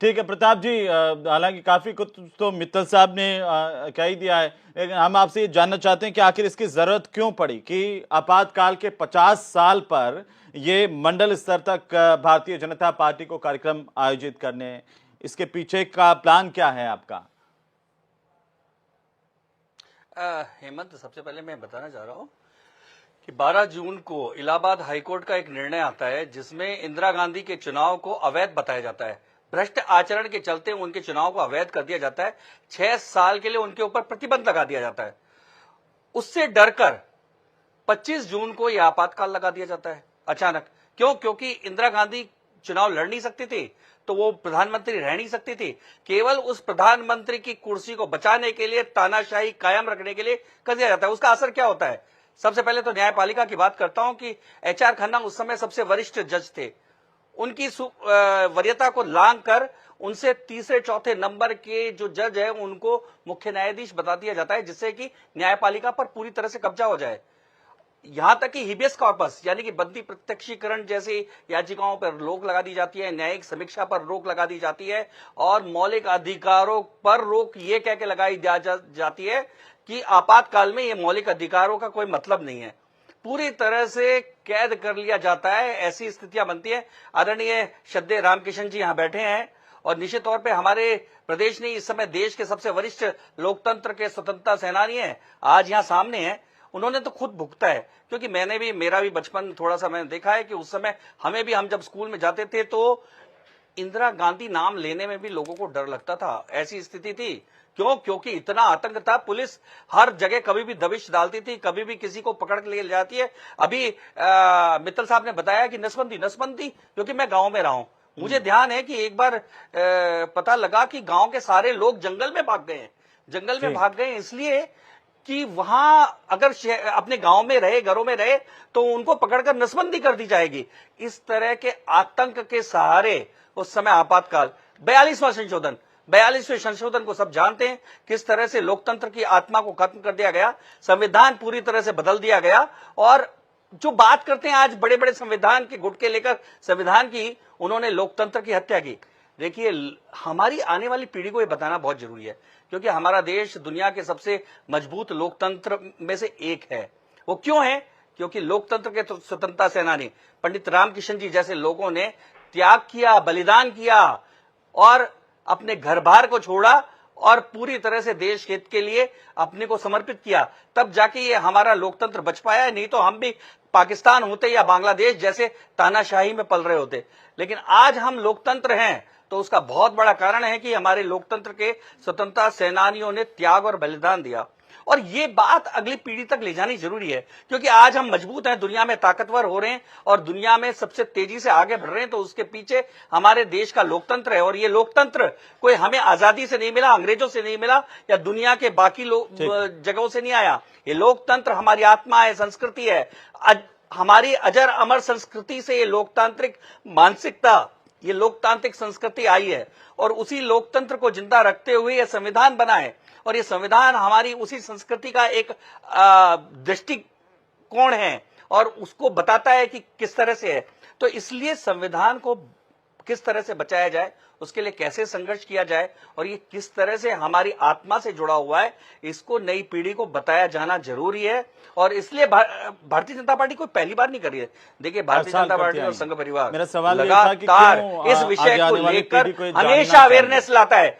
ठीक है प्रताप जी, हालांकि काफी कुछ तो मित्तल साहब ने कह ही दिया है, लेकिन हम आपसे ये जानना चाहते हैं कि आखिर इसकी जरूरत क्यों पड़ी कि आपातकाल के 50 साल पर ये मंडल स्तर तक भारतीय जनता पार्टी को कार्यक्रम आयोजित करने, इसके पीछे का प्लान क्या है आपका? हेमंत, सबसे पहले मैं बताना चाह रहा हूं कि 12 जून को इलाहाबाद हाईकोर्ट का एक निर्णय आता है जिसमें इंदिरा गांधी के चुनाव को अवैध बताया जाता है। भ्रष्ट आचरण के चलते उनके चुनाव को अवैध कर दिया जाता है। 6 साल के लिए उनके ऊपर प्रतिबंध लगा दिया जाता है। उससे डरकर 25 जून को यह आपातकाल लगा दिया जाता है अचानक। क्यों? क्योंकि इंदिरा गांधी चुनाव लड़ नहीं सकती थी, तो वो प्रधानमंत्री रह नहीं सकती थी। केवल उस प्रधानमंत्री की कुर्सी को बचाने के लिए, तानाशाही कायम रखने के लिए कर दिया जाता है। उसका असर क्या होता है? सबसे पहले तो न्यायपालिका की बात करता हूं कि एच.आर. खन्ना उस समय सबसे वरिष्ठ जज थे। उनकी वरीयता को लांग कर उनसे तीसरे चौथे नंबर के जो जज है उनको मुख्य न्यायाधीश बता दिया जाता है, जिससे कि न्यायपालिका पर पूरी तरह से कब्जा हो जाए। यहां तक कि हिबियस कॉर्पस यानी कि बंदी प्रत्यक्षीकरण जैसी याचिकाओं पर रोक लगा दी जाती है, न्यायिक समीक्षा पर रोक लगा दी जाती है और मौलिक अधिकारों पर रोक ये कह के लगाई जाती है कि आपातकाल में ये मौलिक अधिकारों का कोई मतलब नहीं है। पूरी तरह से कैद कर लिया जाता है, ऐसी स्थितियां बनती है। आदरणीय श्रद्धेय रामकिशन जी यहां बैठे हैं और निश्चित तौर पे हमारे प्रदेश ने इस समय देश के सबसे वरिष्ठ लोकतंत्र के स्वतंत्रता सेनानी हैं, आज यहां सामने हैं। उन्होंने तो खुद भुगता है, क्योंकि मेरा भी बचपन थोड़ा सा मैंने देखा है कि उस समय हम जब स्कूल में जाते थे तो इंदिरा गांधी नाम लेने में भी लोगों को डर लगता था। ऐसी स्थिति थी। क्यों? क्योंकि इतना आतंक था। पुलिस हर जगह कभी भी दबिश डालती थी, कभी भी किसी को पकड़ के ले जाती है। अभी मित्तल साहब ने बताया कि नसबंदी, क्योंकि मैं गांव में रहा हूं, मुझे ध्यान है कि एक बार पता लगा कि गांव के सारे लोग जंगल में भाग गए इसलिए कि वहां अगर अपने गांव में रहे, घरों में रहे, तो उनको पकड़कर नसबंदी कर दी जाएगी। इस तरह के आतंक के सहारे उस समय आपातकाल 42वें संशोधन को सब जानते हैं, किस तरह से लोकतंत्र की आत्मा को खत्म कर दिया गया, संविधान पूरी तरह से बदल दिया गया। और जो बात करते हैं आज बड़े बड़े संविधान के गुटके लेकर संविधान की, उन्होंने लोकतंत्र की हत्या की। देखिए, हमारी आने वाली पीढ़ी को यह बताना बहुत जरूरी है, क्योंकि हमारा देश दुनिया के सबसे मजबूत लोकतंत्र में से एक है। वो क्यों है? क्योंकि लोकतंत्र के स्वतंत्रता सेनानी पंडित रामकिशन जी जैसे लोगों ने त्याग किया, बलिदान किया और अपने घर बार को छोड़ा और पूरी तरह से देश हित के लिए अपने को समर्पित किया। तब जाके ये हमारा लोकतंत्र बच पाया, नहीं तो हम भी पाकिस्तान होते या बांग्लादेश जैसे तानाशाही में पल रहे होते। लेकिन आज हम लोकतंत्र हैं, तो उसका बहुत बड़ा कारण है कि हमारे लोकतंत्र के स्वतंत्रता सेनानियों ने त्याग और बलिदान दिया। और ये बात अगली पीढ़ी तक ले जानी जरूरी है, क्योंकि आज हम मजबूत हैं, दुनिया में ताकतवर हो रहे हैं और दुनिया में सबसे तेजी से आगे बढ़ रहे हैं, तो उसके पीछे हमारे देश का लोकतंत्र है। और ये लोकतंत्र कोई हमें आजादी से नहीं मिला, अंग्रेजों से नहीं मिला या दुनिया के बाकी जगहों से नहीं आया। ये लोकतंत्र हमारी आत्मा है, संस्कृति है। हमारी अजर अमर संस्कृति से ये लोकतांत्रिक मानसिकता, ये लोकतांत्रिक संस्कृति आई है और उसी लोकतंत्र को जिंदा रखते हुए यह संविधान बना है। और ये संविधान हमारी उसी संस्कृति का एक दृष्टिकोण है और उसको बताता है कि किस तरह से है। तो इसलिए संविधान को किस तरह से बचाया जाए, उसके लिए कैसे संघर्ष किया जाए और ये किस तरह से हमारी आत्मा से जुड़ा हुआ है, इसको नई पीढ़ी को बताया जाना जरूरी है। और इसलिए भारतीय जनता पार्टी कोई पहली बार नहीं कर रही है। देखिए, भारतीय जनता पार्टी और संघ परिवार लगातार इस विषय को लेकर हमेशा अवेयरनेस लाता है।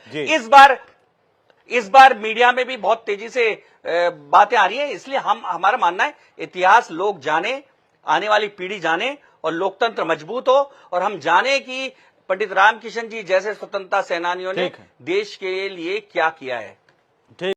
इस बार मीडिया में भी बहुत तेजी से बातें आ रही है। इसलिए हमारा मानना है इतिहास लोग जाने, आने वाली पीढ़ी जाने और लोकतंत्र मजबूत हो और हम जाने कि पंडित रामकिशन जी जैसे स्वतंत्रता सेनानियों ने देश के लिए क्या किया है।